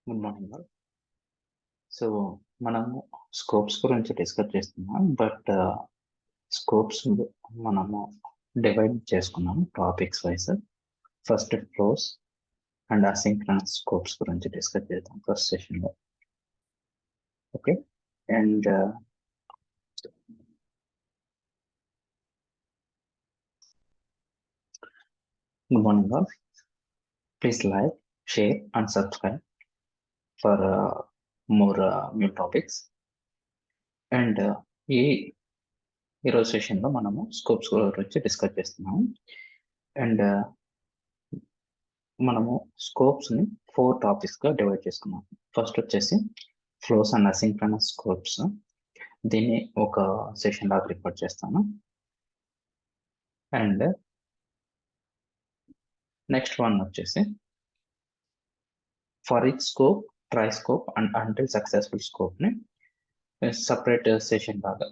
Good morning all. So మనము scopes గురించి discuss చేస్తున్నాం. బట్ స్కోప్స్ మనము డివైడ్ చేసుకున్నాము topics wise. First flows and asynchronous scopes గురించి డిస్కస్ చేద్దాం ఫస్ట్ సెషన్లో. Okay, and good morning all. Please like, share and subscribe for more new topics. And ఈరోజు సెషన్లో మనము స్కోప్స్ గురించి డిస్కస్ చేస్తున్నాము. అండ్ మనము స్కోప్స్ని 4 టాపిక్స్గా డివైడ్ చేసుకున్నాం. ఫస్ట్ వచ్చేసి ఫ్లోస్ అండ్ అసింక్రనస్ స్కోప్స్. దీన్ని ఒక సెషన్ లాగా రికార్డ్ చేస్తాను. అండ్ నెక్స్ట్ వన్ వచ్చేసి for each scope, try scope and until successful స్కోప్ని సపరేట్ సెషన్ లాగా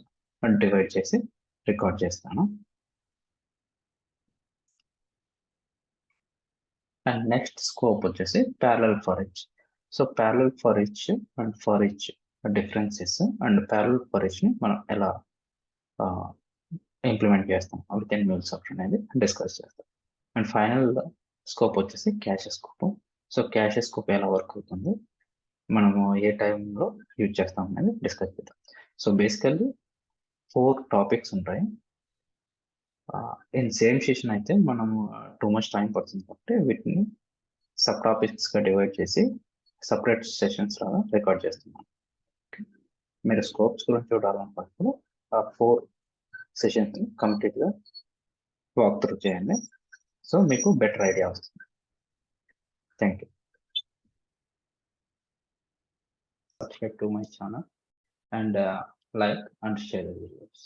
డివైడ్ చేసి రికార్డ్ చేస్తాను. అండ్ నెక్స్ట్ స్కోప్ వచ్చేసి parallel for each. So parallel for each and for each differences and parallel for ఈచ్ని మనం ఎలా implement చేస్తాం విత్ ఇన్ Mulesoft అనేది డిస్కస్ చేస్తాం. అండ్ ఫైనల్ స్కోప్ వచ్చేసి cash scope. So cash scope ఎలా వర్క్ అవుతుంది, మనము ఏ టైంలో యూజ్ చేస్తాం అనేది డిస్కస్ చేద్దాం. సో బేసికల్లీ 4 టాపిక్స్ ఉంటాయి. ఇన్ సేమ్ సెషన్ అయితే మనము టూ మచ్ టైం పడుతుంది కాబట్టి వీటిని సబ్ టాపిక్స్గా డివైడ్ చేసి సపరేట్ సెషన్స్ లాగా రికార్డ్ చేస్తున్నాం. మీరు స్కోప్స్ గురించి చూడాలనుకున్నప్పుడు ఆ 4 సెషన్స్ని కంప్లీట్గా వాక్ త్రూ చేయండి. సో మీకు బెటర్ ఐడియా వస్తుంది. Thank you. Subscribe to my channel and like and share the videos.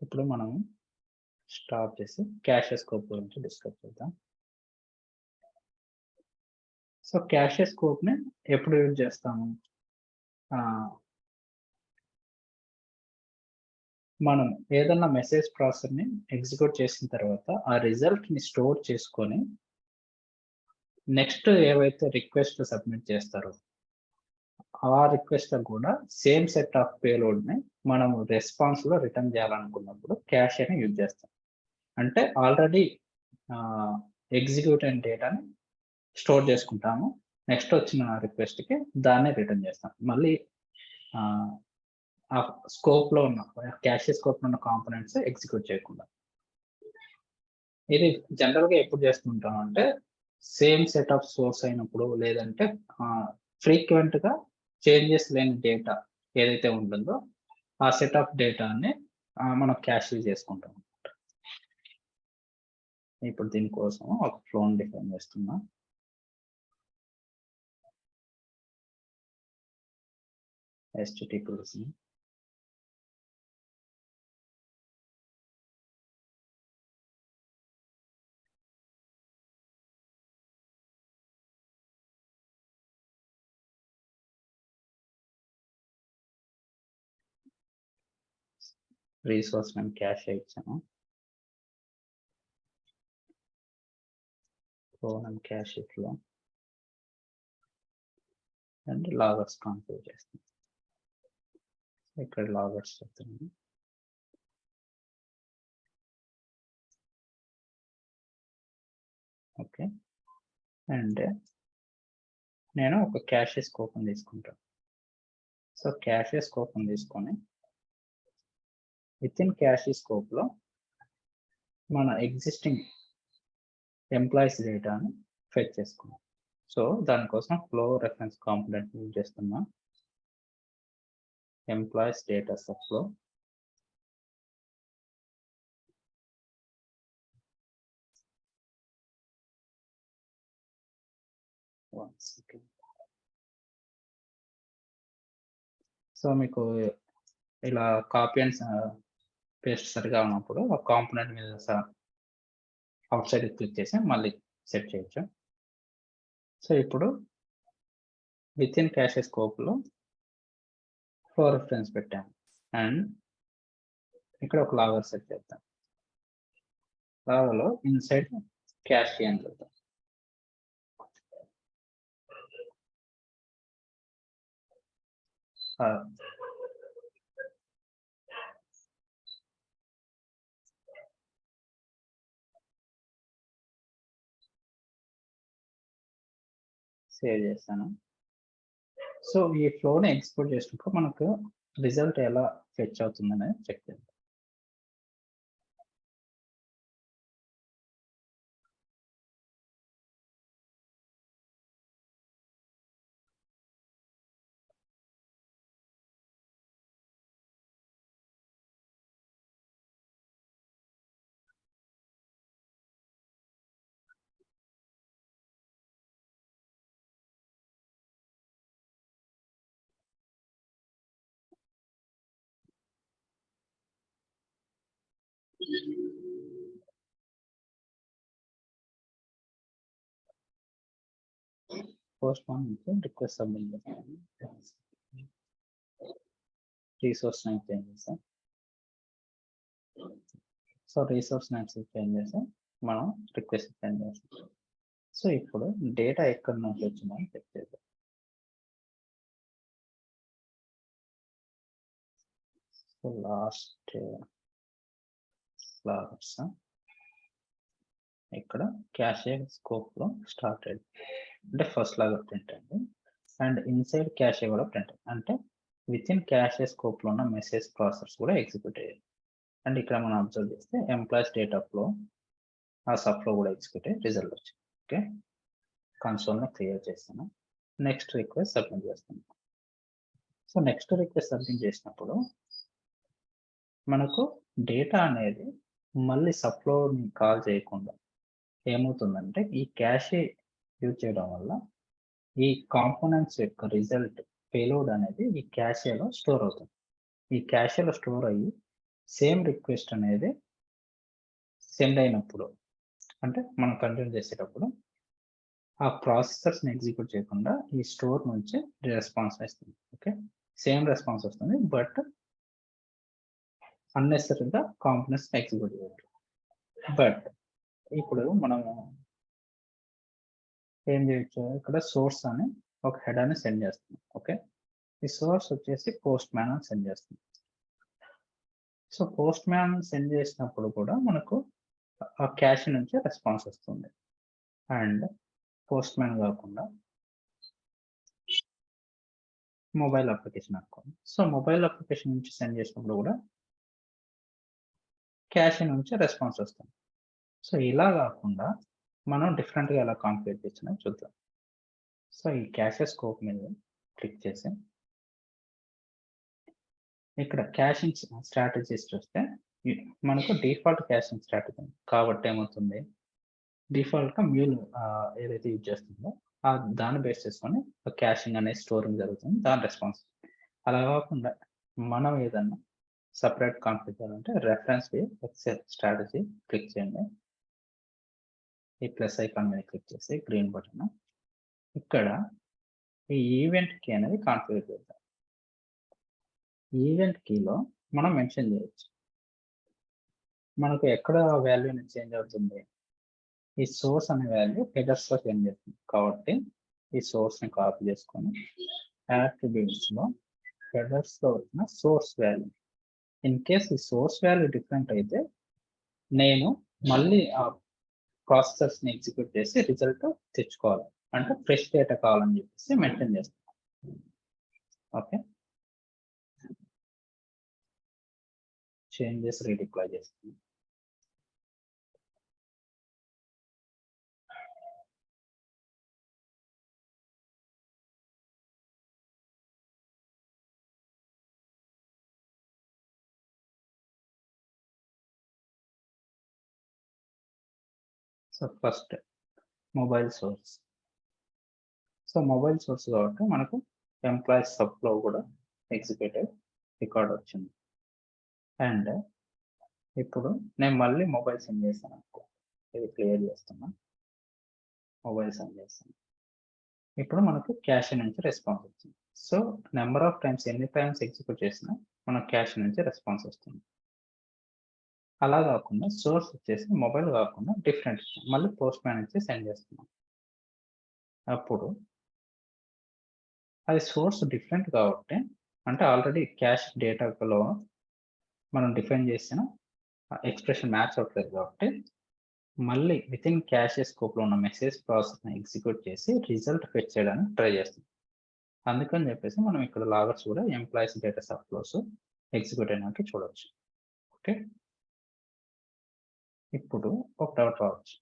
ఇప్పుడు మనం స్టార్ట్ చేసి క్యాష్ స్కోప్ గురించి డిస్కస్ చేద్దాం. సో క్యాష్ స్కోప్ని ఎప్పుడు యూజ్ చేస్తాము? మనం ఏదన్నా మెసేజ్ ప్రాసెస్ని ఎగ్జిక్యూట్ చేసిన తర్వాత ఆ రిజల్ట్ని స్టోర్ చేసుకొని నెక్స్ట్ ఏవైతే రిక్వెస్ట్ సబ్మిట్ చేస్తారో ఆ రిక్వెస్ట్ కూడా సేమ్ సెట్ ఆఫ్ పేలోడ్ని మనం రెస్పాన్స్లో రిటర్న్ చేయాలనుకున్నప్పుడు క్యాష్ అని యూజ్ చేస్తాం. అంటే ఆల్రెడీ ఎగ్జిక్యూట్ అయిన డేటాని స్టోర్ చేసుకుంటాము, నెక్స్ట్ వచ్చిన రిక్వెస్ట్కి దాన్ని రిటర్న్ చేస్తాం. మళ్ళీ ఆ స్కోప్లో ఉన్న క్యాష్ స్కోప్లో ఉన్న కాంపోనెంట్స్ ఎగ్జిక్యూట్ చేయకుండా. ఇది జనరల్గా ఎప్పుడు చేస్తుంటాం అంటే సేమ్ సెట్ ఆఫ్ సోర్స్ అయినప్పుడు, లేదంటే ఫ్రీక్వెంట్గా చేంజెస్ లేని డేటా ఏదైతే ఉంటుందో ఆ సెట్ ఆఫ్ డేటాని మనం క్యాష్ చేసుకుంటాం. ఇప్పుడు దీనికోసం ఒక ఫ్లోని డిఫైన్ చేస్తున్నా. HTTPS రీసోర్స్ నేను క్యాష్ ఇచ్చాను. నేను క్యాష్ ఇట్లో అండ్ లాగర్స్ కాన్ఫిగర్ చేస్తాను. ఇక్కడ లాగర్స్ చెప్తున్నాను. ఓకే, అండ్ నేను ఒక క్యాష్ స్కోప్ని తీసుకుంటాను. సో క్యాష్ స్కోప్ని తీసుకొని విత్ ఇన్ క్యాష్ స్కోప్లో మన ఎగ్జిస్టింగ్ ఎంప్లాయీస్ డేటాని ఫెచ్ చేసుకున్నాం. సో దానికోసం ఫ్లో రెఫరెన్స్ కాంపోనెంట్ యూజ్ చేస్తున్నా. ఎంప్లాయీస్ డేటా సబ్లో సో మీకు ఇలా కాపీ అండ్ పేస్ట్ సరిగా ఉన్నప్పుడు ఆ కాంపోనెంట్ మీద అవుట్ సైడ్ క్లిక్ చేసి మళ్ళీ సెట్ చేయొచ్చు. సో ఇప్పుడు విత్ ఇన్ క్యాష్ స్కోప్లో ఫ్లో రిఫరెన్స్ పెట్టాము అండ్ ఇక్కడ ఒక లాగర్ సెట్ చేద్దాం. లాగర్లో ఇన్సైడ్ క్యాష్ అని చూద్దాం. సేవ్ చేస్తాను. సో ఈ ఫ్లోని ఎక్స్పోర్ట్ చేసినప్పుడు మనకు రిజల్ట్ ఎలా ఫెచ్ అవుతుందనేది చెక్ చేద్దాం. పోస్ట్ వన్ నుంచి రిక్వెస్ట్ సబ్మిట్ చేస్తాను. రీసోర్స్ నేమ్ చేంజ్ చేస్తాం. సో రీసోర్స్ నేమ్స్ చేంజ్ చేస్తాం, మనం రిక్వెస్ట్ చేంజ్ చేస్తాం. సో ఇప్పుడు డేటా ఎక్కడి నుంచి వచ్చిందో చెక్ చేద్దాం. సో లాస్ట్ ఫ్లవర్స్ ఇక్కడ క్యాషే స్కోప్ లో స్టార్టెడ్ అంటే ఫస్ట్ లాగా ప్రింట్ అయింది. అండ్ ఇన్సైడ్ క్యాషే కూడా ప్రింట్ అయింది, అంటే విత్ ఇన్ క్యాషే స్కోప్ లో ఉన్న మెసేజ్ ప్రాసెస్ కూడా ఎగ్జిక్యూట్ అయ్యాయి. అండ్ ఇక్కడ మనం అబ్జర్వ్ చేస్తే ఎంప్లాయీస్ డేటా ఫ్లో ఆ సబ్ ఫ్లో కూడా ఎగ్జిక్యూట్ అయ్యి రిజల్ట్ వచ్చింది. ఓకే, కన్సోల్ని క్లియర్ చేస్తాను. నెక్స్ట్ రిక్వెస్ట్ సబ్మిట్ చేస్తాను. సో నెక్స్ట్ రిక్వెస్ట్ సబ్మిట్ చేసినప్పుడు మనకు డేటా అనేది మళ్ళీ సబ్ఫ్లోని కాల్ చేయకుండా ఏమవుతుందంటే ఈ క్యాషే యూజ్ చేయడం వల్ల ఈ కాంపోనెంట్స్ యొక్క రిజల్ట్ పేలోడ్ అనేది ఈ క్యాషేలో స్టోర్ అవుతుంది. ఈ క్యాషేలో స్టోర్ అయ్యి సేమ్ రిక్వెస్ట్ అనేది సెండ్ అయినప్పుడు, అంటే మనం కంటిన్యూ చేసేటప్పుడు ఆ ప్రాసెసర్స్ని ఎగ్జిక్యూట్ చేయకుండా ఈ స్టోర్ నుంచి రెస్పాన్స్ వస్తుంది. ఓకే, సేమ్ రెస్పాన్స్ వస్తుంది, బట్ అన్నెసరీగా కాంపోనెంట్స్ ఎగ్జిక్యూట్ చేయాలి. బట్ ఇప్పుడు మనము ఏం చేయొచ్చు, ఇక్కడ సోర్స్ అని ఒక హెడర్ని సెండ్ చేస్తాం. ఓకే, ఈ సోర్స్ వచ్చేసి పోస్ట్ మ్యాన్ అని సెండ్ చేస్తాం. సో పోస్ట్ మ్యాన్ సెండ్ చేసినప్పుడు కూడా మనకు ఆ క్యాష్ నుంచి రెస్పాన్స్ వస్తుంది. అండ్ పోస్ట్ మ్యాన్ కాకుండా మొబైల్ అప్లికేషన్ అనుకోండి. సో మొబైల్ అప్లికేషన్ నుంచి సెండ్ చేసినప్పుడు కూడా క్యాష్ నుంచి రెస్పాన్స్ వస్తుంది. సో ఇలా కాకుండా మనం డిఫరెంట్గా ఎలా కాన్ఫిగర్ చేసినా చూద్దాం. సో ఈ క్యాషే స్కోప్ మీద క్లిక్ చేసి ఇక్కడ క్యాషింగ్ స్ట్రాటజీస్ చూస్తే మనకు డిఫాల్ట్ క్యాషింగ్ స్ట్రాటజీ కాబట్టి ఏమవుతుంది, డిఫాల్ట్గా మ్యూల్ ఏదైతే యూజ్ చేస్తుందో దాన్ని బేస్ చేసుకొని క్యాషింగ్ అనేది స్టోరింగ్ జరుగుతుంది, దాని రెస్పాన్స్. అలా కాకుండా మనం ఏదన్నా సపరేట్ కాన్ఫిగర్ చేయాలంటే రెఫరెన్స్ ఎక్సెల్ స్ట్రాటజీ క్లిక్ చేయండి. ఈ ప్లస్ ఐకాన్ మీద క్లిక్ చేసి గ్రీన్ బటన్, ఇక్కడ ఈ ఈవెంట్ కీ అనేది కాన్ఫిగర్ చేద్దాం. ఈవెంట్ కీలో మనం మెన్షన్ చేయొచ్చు మనకు ఎక్కడ వాల్యూ చేంజ్ అవుతుంది, ఈ సోర్స్ అనే వాల్యూ హెడర్స్ లో చేంజ్ అవుతుంది. కాబట్టి ఈ సోర్స్ ని కాపీ చేసుకొని అట్రిబ్యూట్స్ లో హెడర్స్ లో వచ్చిన సోర్స్ వాల్యూ, ఇన్ కేస్ ఈ సోర్స్ వాల్యూ డిఫరెంట్ అయితే నేను మళ్ళీ ఆ ప్రాసెసర్స్ ని ఎగ్జిక్యూట్ చేసి రిజల్ట్ తెచ్చుకోవాలి, అంటే ఫ్రెష్ డేటా కావాలని చెప్పేసి మెన్షన్ చేస్తాను. ఓకే, చేంజెస్ రీడిప్లాయ్ చేస్తాను. So first mobile source. So mobile source కాబట్టి మనకు ఎంప్లాయీస్ సబ్లో కూడా ఎగ్జిక్యూటివ్ రికార్డ్ వచ్చింది. అండ్ ఇప్పుడు నేను మళ్ళీ మొబైల్ సెండ్ చేస్తాను అనుకో, ఇది క్లియర్ చేస్తున్నా, మొబైల్ సెండ్ చేస్తాను. ఇప్పుడు మనకు క్యాష్ నుంచి రెస్పాన్స్ వచ్చింది. సో నెంబర్ ఆఫ్ టైమ్స్ ఎన్ని టైమ్స్ ఎగ్జిక్యూట్ చేసినా మనకు క్యాష్ నుంచి రెస్పాన్స్ వస్తుంది. అలా కాకుండా సోర్స్ వచ్చేసి మొబైల్ కాకుండా డిఫరెంట్ మళ్ళీ పోస్ట్ మ్యాన్ నుంచి సెండ్ చేస్తున్నాం. అప్పుడు అది సోర్స్ డిఫరెంట్ కాబట్టి అంటే ఆల్రెడీ క్యాష్ డేటాలో మనం డిఫైన్ చేసిన ఎక్స్‌ప్రెషన్ మ్యాచ్ అవ్వట్లేదు కాబట్టి మళ్ళీ వితిన్ క్యాష్ స్కోప్‌లో ఉన్న మెసేజ్ ప్రాసెస్‌ని ఎగ్జిక్యూట్ చేసి రిజల్ట్ ఫెచ్ చేయడానికి ట్రై చేస్తుంది. అందుకని చెప్పేసి మనం ఇక్కడ లాగర్స్ కూడా ఎంప్లాయీస్ డేటా సబ్‌ఫ్లోస్ ఎగ్జిక్యూట్ అయినట్టు చూడొచ్చు. ఓకే. ఇప్పుడు ఒక డౌట్ రావచ్చు.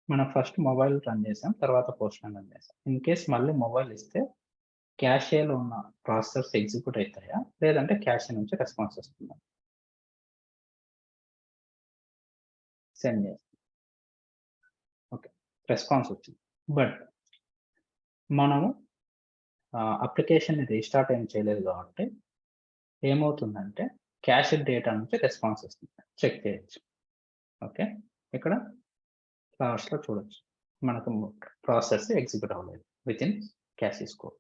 మనం ఫస్ట్ మొబైల్ రన్ చేసాం. తర్వాత పోస్ట్ మ్యాన్ రన్ చేసాం. ఇన్ కేస్ మళ్ళీ మొబైల్ ఇస్తే క్యాషేలో ఉన్న ప్రాసెసర్స్ ఎగ్జిక్యూట్ అయితాయా? లేదంటే క్యాషే నుంచి రెస్పాన్స్ వస్తుందా? సెండ్ చేస్తాం. ఓకే. రెస్పాన్స్ వచ్చింది. బట్ మనము అప్లికేషన్‌ని రీస్టార్ట్ ఏం చేయలేదు కాబట్టి ఏమవుతుందంటే క్యాష్ డేటా నుంచి రెస్పాన్స్ వస్తుంది. చెక్ చేయొచ్చు. ఓకే. ఇక్కడ లాస్ట్‌లో చూడొచ్చు. మనకు ప్రాసెస్ ఎగ్జిక్యూట్ అవ్వలేదు వితిన్ క్యాష్ స్కోప్.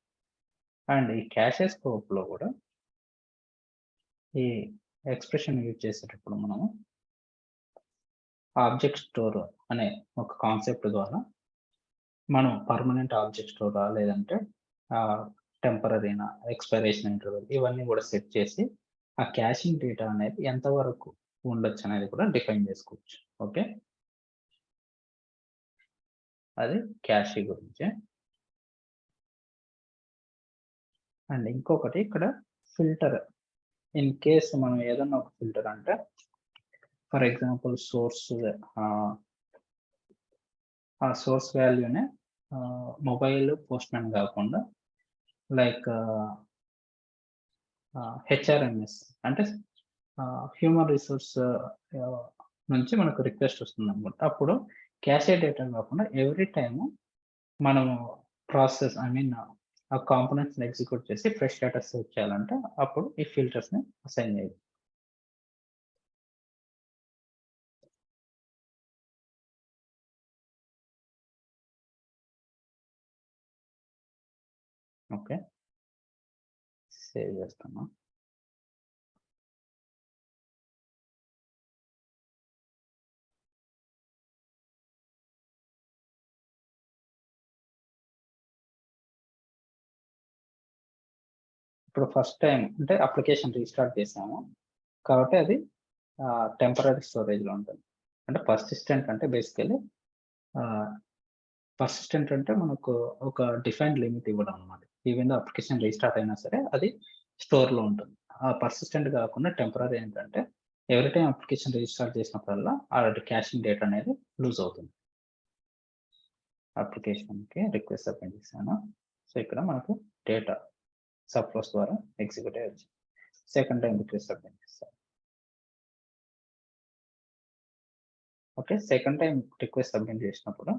అండ్ ఈ క్యాష్ స్కోప్‌లో కూడా ఈ ఎక్స్‌ప్రెషన్ యూజ్ చేసేటప్పుడు మనము ఆబ్జెక్ట్ స్టోర్ అనే ఒక కాన్సెప్ట్ ద్వారా మనం పర్మనెంట్ ఆబ్జెక్ట్ స్టోరా లేదంటే టెంపరరీనా, ఎక్స్‌పైరేషన్ ఇంటర్వల్ ఇవన్నీ కూడా సెట్ చేసి ఆ క్యాషింగ్ డేటా అనేది ఎంతవరకు ఉండొచ్చు అనేది కూడా డిఫైన్ చేసుకోవచ్చు. ఓకే. అది క్యాషీ గురించి. అండ్ ఇంకొకటి ఇక్కడ ఫిల్టర్. ఇన్ కేస్ మనం ఏదన్నా ఒక ఫిల్టర్ అంటే ఫర్ ఎగ్జాంపుల్ ఆ సోర్స్ వాల్యూనే మొబైల్ పోస్ట్ మ్యాన్ కాకుండా లైక్ హెచ్ఆర్ఎంఎస్ అంటే హ్యూమన్ రిసోర్స్ నుంచి మనకు రిక్వెస్ట్ వస్తుందన్నమాట. అప్పుడు క్యాషే డేటా కాకుండా ఎవ్రీ టైము మనము ఆ కాంపోనెంట్స్‌ని ఎగ్జిక్యూట్ చేసి ఫ్రెష్ డేటా సేవ్ చేయాలంటే అప్పుడు ఈ ఫిల్టర్స్‌ని అసైన్ చేయాలి. ఓకే. సేవ్ చేస్తాను. ఇప్పుడు ఫస్ట్ టైమ్ అంటే అప్లికేషన్ రీస్టార్ట్ చేసాము. కాబట్టి అది టెంపరరీ స్టోరేజ్‌లో ఉంటుంది. అంటే పర్సిస్టెంట్ అంటే బేసికల్లీ ఆహ్, పర్సిస్టెంట్ అంటే మనకు ఒక డిఫైన్డ్ లిమిట్ ఇవ్వడం అన్నమాట. ఈవెన్ దో అప్లికేషన్ రీస్టార్ట్ అయినా సరే అది స్టోర్‌లో ఉంటుంది. ఆ పర్సిస్టెంట్ కాకుండా టెంపరరీ ఏంటంటే ఎవ్రీ టైమ్ అప్లికేషన్ రీస్టార్ట్ చేసినప్పుడల్లా క్యాషింగ్ డేటా అనేది లూజ్ అవుతుంది. అప్లికేషన్‌కి రిక్వెస్ట్ సబ్మిట్ చేశాను. సో, ఇక్కడ మనకు డేటా సబ్‌ఫ్లోస్ ద్వారా ఎగ్జిక్యూట్ అయ్యొచ్చు. సెకండ్ టైమ్ రిక్వెస్ట్ సబ్మిట్ చేస్తాను. Okay. Second time request submit చేసినప్పుడు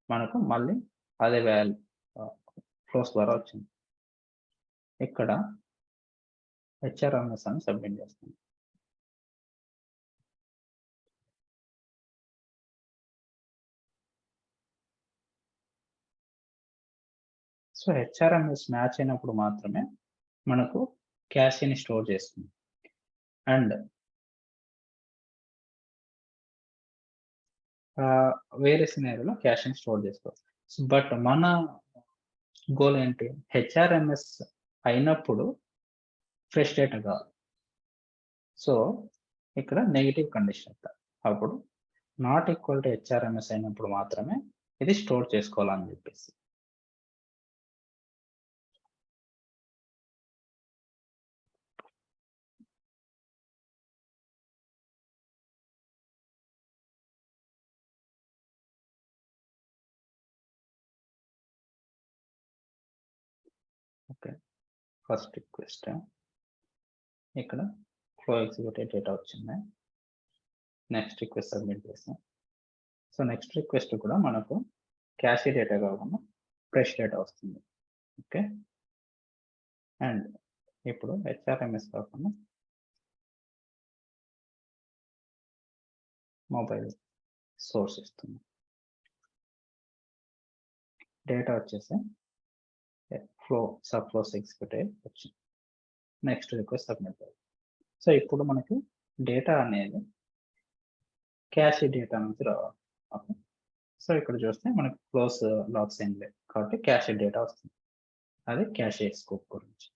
మనకు మళ్ళీ అదే ఆహ్, ఫ్లోస్ ద్వారా వచ్చింది. ఇక్కడ హెచ్ఆర్ఎంఎస్ అని సబ్మిట్ చేస్తాను. సో, హెచ్ఆర్ఎంఎస్ మ్యాచ్ అయినప్పుడు మాత్రమే మనకు క్యాషీని స్టోర్ చేస్తుంది. అండ్ వేరే సినారియోలో క్యాషీని స్టోర్ చేసుకోవచ్చు. బట్ మన గోల్ ఏంటి? హెచ్ఆర్ఎంఎస్ అయినప్పుడు ఫ్రెష్ డేటా కావాలి. సో, ఇక్కడ నెగెటివ్ కండిషన్ ఇద్దాం. అప్పుడు నాట్ ఈక్వల్ టు హెచ్ఆర్ఎంఎస్ అయినప్పుడు మాత్రమే ఇది స్టోర్ చేసుకోవాలని చెప్పేసి. ఓకే. ఫస్ట్ రిక్వెస్ట్ ఇక్కడ ఫ్లో ఎగ్జిక్యూటెడ్ డేటా వచ్చింది. నెక్స్ట్ రిక్వెస్ట్ సబ్మిట్ చేసాం. సో, నెక్స్ట్ రిక్వెస్ట్ కూడా మనకు క్యాషీ డేటా కాకుండా ఫ్రెష్ డేటా వస్తుంది. ఓకే. అండ్ ఇప్పుడు హెచ్ఆర్ఎంఎస్ కాకుండా మొబైల్ సోర్స్ ఇస్తుంది. డేటా వచ్చేసి సబ్‌ఫ్లోస్ ఎగ్జిక్యూట్ అయ్యి వచ్చింది. నెక్స్ట్ రిక్వెస్ట్ సబ్మిట్ చేయాలి. సో, ఇప్పుడు మనకి డేటా అనేది క్యాష్ డేటా నుంచి రావాలి. ఓకే. సో ఇక్కడ చూస్తే మనకి క్లోజ్ లాగ్స్ ఏం లేవు కాబట్టి క్యాష్ డేటా వస్తుంది. అది క్యాష్ స్కోప్ గురించి.